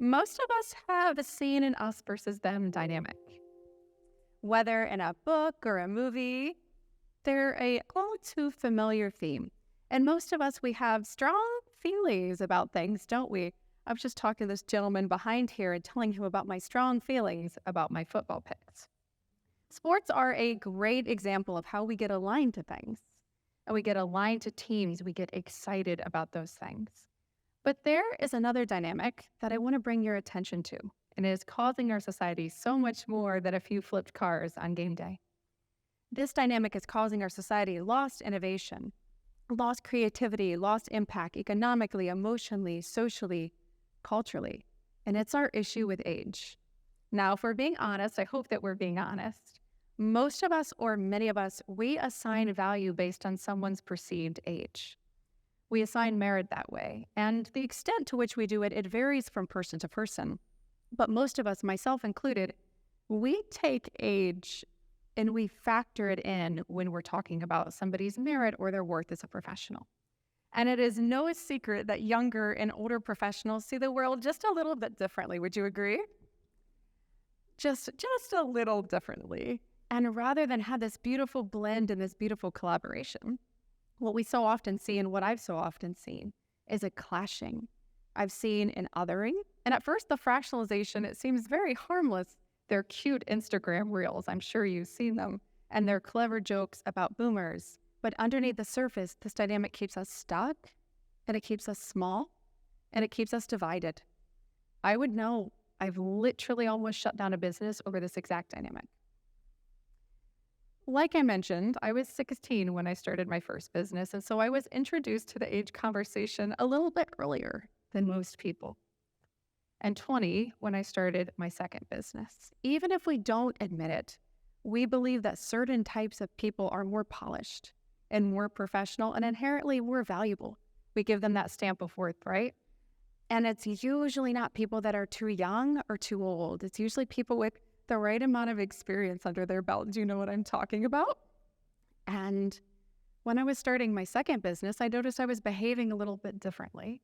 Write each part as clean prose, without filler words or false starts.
Most of us have a seen an us versus them dynamic. Whether in a book or a movie, they're a all too familiar theme. And most of us, we have strong feelings about things, don't we? I was just talking to this gentleman behind here and telling him about my strong feelings about my football picks. Sports are a great example of how we get aligned to things. And we get aligned to teams. We get excited about those things. But there is another dynamic that I want to bring your attention to, and it is causing our society so much more than a few flipped cars on game day. This dynamic is causing our society lost innovation, lost creativity, lost impact economically, emotionally, socially, culturally. And it's our issue with age. Now, if we're being honest, I hope that we're being honest. Most of us, or many of us, we assign value based on someone's perceived age. We assign merit that way. And the extent to which we do it, it varies from person to person. But most of us, myself included, we take age and we factor it in when we're talking about somebody's merit or their worth as a professional. And it is no secret that younger and older professionals see the world just a little bit differently. Would you agree? Just a little differently. And rather than have this beautiful blend and this beautiful collaboration, what we so often see and what I've so often seen is a clashing. I've seen an othering. And at first, the fractionalization, it seems very harmless. They're cute Instagram reels. I'm sure you've seen them. And they're clever jokes about boomers. But underneath the surface, this dynamic keeps us stuck, and it keeps us small, and it keeps us divided. I would know. I've literally almost shut down a business over this exact dynamic. Like I mentioned, I was 16 when I started my first business, and so I was introduced to the age conversation a little bit earlier than most people. And 20 when I started my second business. Even if we don't admit it, we believe that certain types of people are more polished and more professional and inherently more valuable. We give them that stamp of worth, right? And it's usually not people that are too young or too old. It's usually people with the right amount of experience under their belt. Do you know what I'm talking about? And when I was starting my second business, I noticed I was behaving a little bit differently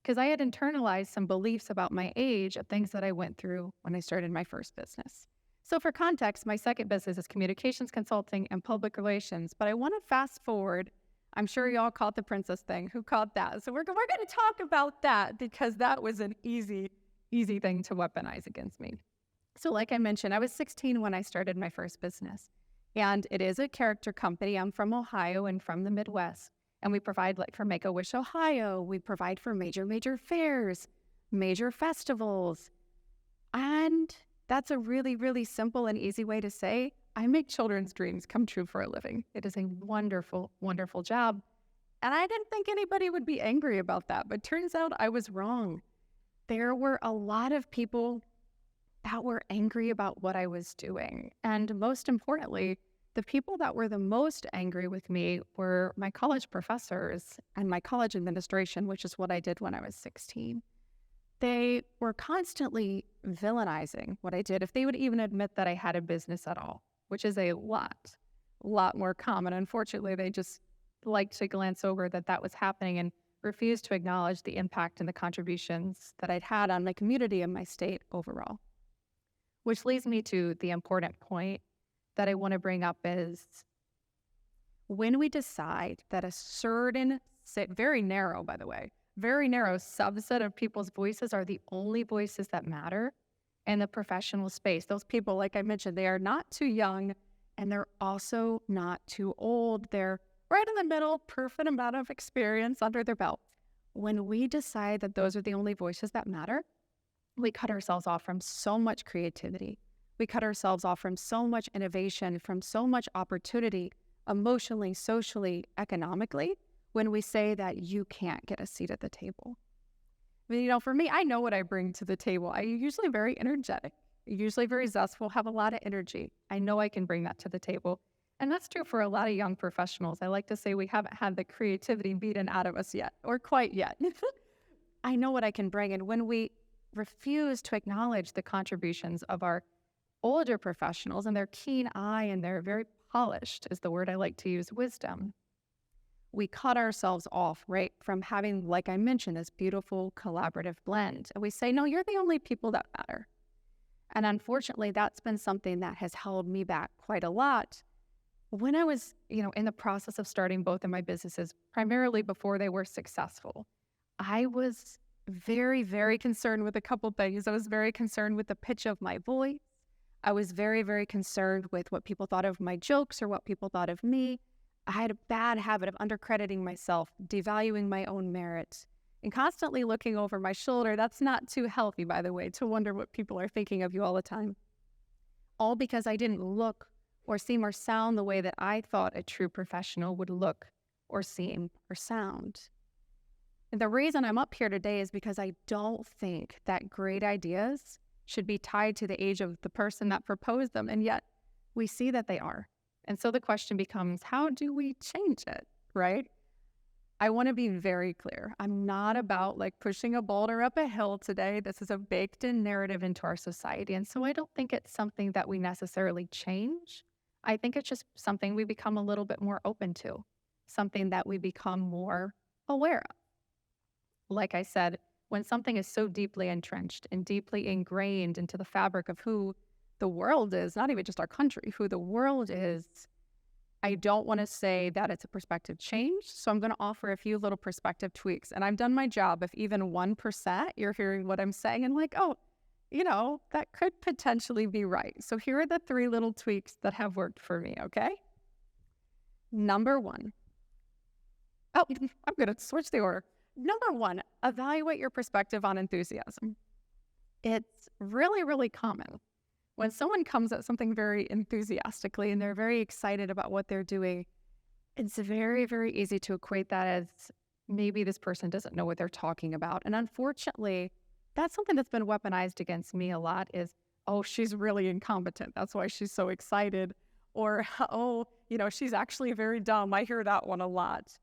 because I had internalized some beliefs about my age of things that I went through when I started my first business. So for context, my second business is communications consulting and public relations, but I want to fast forward. I'm sure y'all caught the princess thing. Who caught that? So we're going to talk about that because that was an easy thing to weaponize against me. So like I mentioned, I was 16 when I started my first business, and it is a character company. I'm from Ohio and from the Midwest, and we provide like for Make-A-Wish Ohio, we provide for major fairs, major festivals, and that's a really, really simple and easy way to say, I make children's dreams come true for a living. It is a wonderful, wonderful job. And I didn't think anybody would be angry about that, but turns out I was wrong. There were a lot of people that were angry about what I was doing. And most importantly, the people that were the most angry with me were my college professors and my college administration, which is what I did when I was 16. They were constantly villainizing what I did, if they would even admit that I had a business at all, which is a lot more common. Unfortunately, they just like to glance over that was happening and refuse to acknowledge the impact and the contributions that I'd had on my community and my state overall. Which leads me to the important point that I want to bring up is when we decide that a certain, very narrow, by the way, very narrow subset of people's voices are the only voices that matter in the professional space. Those people, like I mentioned, they are not too young and they're also not too old. They're right in the middle, perfect amount of experience under their belt. When we decide that those are the only voices that matter, we cut ourselves off from so much creativity. We cut ourselves off from so much innovation, from so much opportunity, emotionally, socially, economically, when we say that you can't get a seat at the table. I mean, for me, I know what I bring to the table. I'm usually very energetic, usually very zestful, have a lot of energy. I know I can bring that to the table. And that's true for a lot of young professionals. I like to say we haven't had the creativity beaten out of us yet, or quite yet. I know what I can bring. And when we refuse to acknowledge the contributions of our older professionals and their keen eye and their very polished, is the word I like to use, wisdom, we cut ourselves off, right, from having, like I mentioned, this beautiful collaborative blend. And we say, no, you're the only people that matter. And unfortunately, that's been something that has held me back quite a lot. When I was, in the process of starting both of my businesses, primarily before they were successful, I was very, very concerned with a couple things. I was very concerned with the pitch of my voice. I was very, very concerned with what people thought of my jokes or what people thought of me. I had a bad habit of undercrediting myself, devaluing my own merits, and constantly looking over my shoulder. That's not too healthy, by the way, to wonder what people are thinking of you all the time. All because I didn't look or seem or sound the way that I thought a true professional would look or seem or sound. And the reason I'm up here today is because I don't think that great ideas should be tied to the age of the person that proposed them, and yet we see that they are. And so the question becomes, how do we change it, right? I want to be very clear. I'm not about pushing a boulder up a hill today. This is a baked in narrative into our society. And so I don't think it's something that we necessarily change. I think it's just something we become a little bit more open to, something that we become more aware of. Like I said, when something is so deeply entrenched and deeply ingrained into the fabric of who the world is, not even just our country, who the world is, I don't want to say that it's a perspective change. So I'm going to offer a few little perspective tweaks. And I've done my job. If even 1% you're hearing what I'm saying and that could potentially be right. So here are the 3 little tweaks that have worked for me, okay? Number 1. Oh, I'm going to switch the order. Number 1, evaluate your perspective on enthusiasm. It's really, really common. When someone comes at something very enthusiastically and they're very excited about what they're doing, it's very, very easy to equate that as maybe this person doesn't know what they're talking about. And unfortunately, that's something that's been weaponized against me a lot is, oh, she's really incompetent. That's why she's so excited. Or, oh, she's actually very dumb. I hear that one a lot.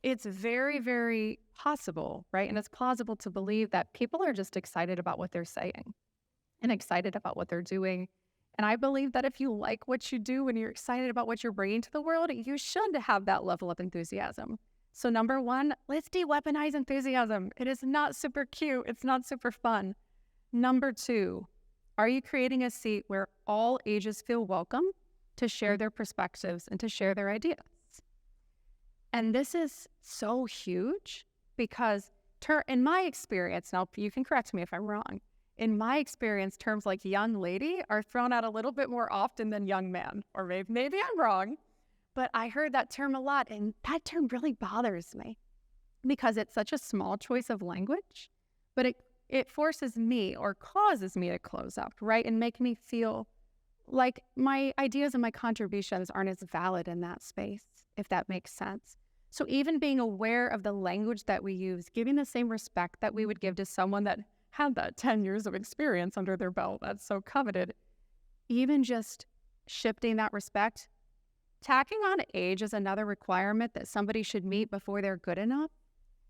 It's very, very possible, right? And it's plausible to believe that people are just excited about what they're saying and excited about what they're doing. And I believe that if you like what you do and you're excited about what you're bringing to the world, you should have that level of enthusiasm. So number 1, let's de-weaponize enthusiasm. It is not super cute. It's not super fun. Number 2, are you creating a seat where all ages feel welcome to share their perspectives and to share their ideas? And this is so huge because in my experience, now you can correct me if I'm wrong, in my experience, terms like young lady are thrown out a little bit more often than young man, or maybe I'm wrong, but I heard that term a lot, and that term really bothers me because it's such a small choice of language, but it forces me or causes me to close up, right, and make me feel like my ideas and my contributions aren't as valid in that space, if that makes sense. So even being aware of the language that we use, giving the same respect that we would give to someone that had that 10 years of experience under their belt that's so coveted, even just shifting that respect, tacking on age as another requirement that somebody should meet before they're good enough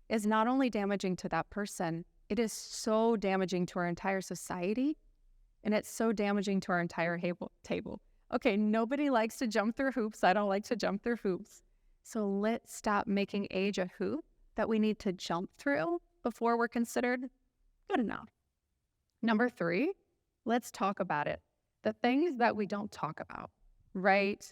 is not only damaging to that person, it is so damaging to our entire society, and it's so damaging to our entire table. Okay, nobody likes to jump through hoops. I don't like to jump through hoops. So let's stop making age a hoop that we need to jump through before we're considered good enough. Number 3, let's talk about it. The things that we don't talk about, right?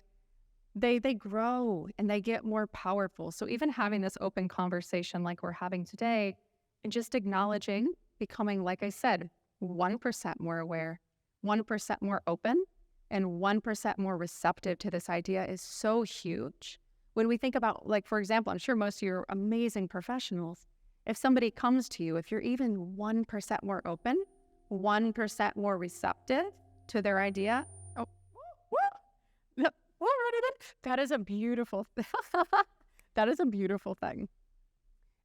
They grow and they get more powerful. So even having this open conversation like we're having today and just acknowledging, becoming, like I said, 1% more aware, 1% more open, and 1% more receptive to this idea is so huge. When we think about, for example, I'm sure most of you are amazing professionals. If somebody comes to you, if you're even 1% more open, 1% more receptive to their idea, that is a beautiful that is a beautiful thing.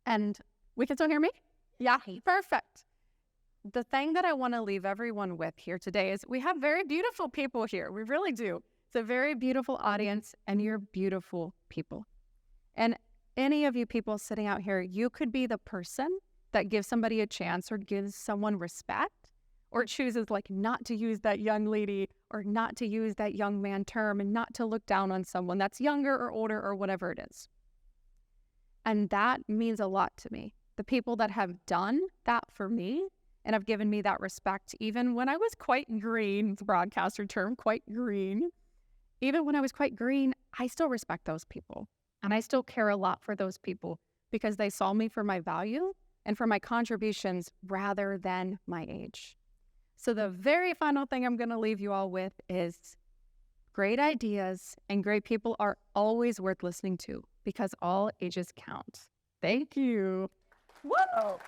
And we can still hear me? Yeah, perfect. The thing that I want to leave everyone with here today is we have very beautiful people here. We really do. It's a very beautiful audience, and you're beautiful people. And any of you people sitting out here, you could be the person that gives somebody a chance or gives someone respect or chooses not to use that young lady or not to use that young man term and not to look down on someone that's younger or older or whatever it is. And that means a lot to me. The people that have done that for me and have given me that respect, even when I was quite green, the broadcaster term, quite green, even when I was quite green, I still respect those people. And I still care a lot for those people because they saw me for my value and for my contributions rather than my age. So the very final thing I'm going to leave you all with is great ideas and great people are always worth listening to because all ages count. Thank you. Whoa!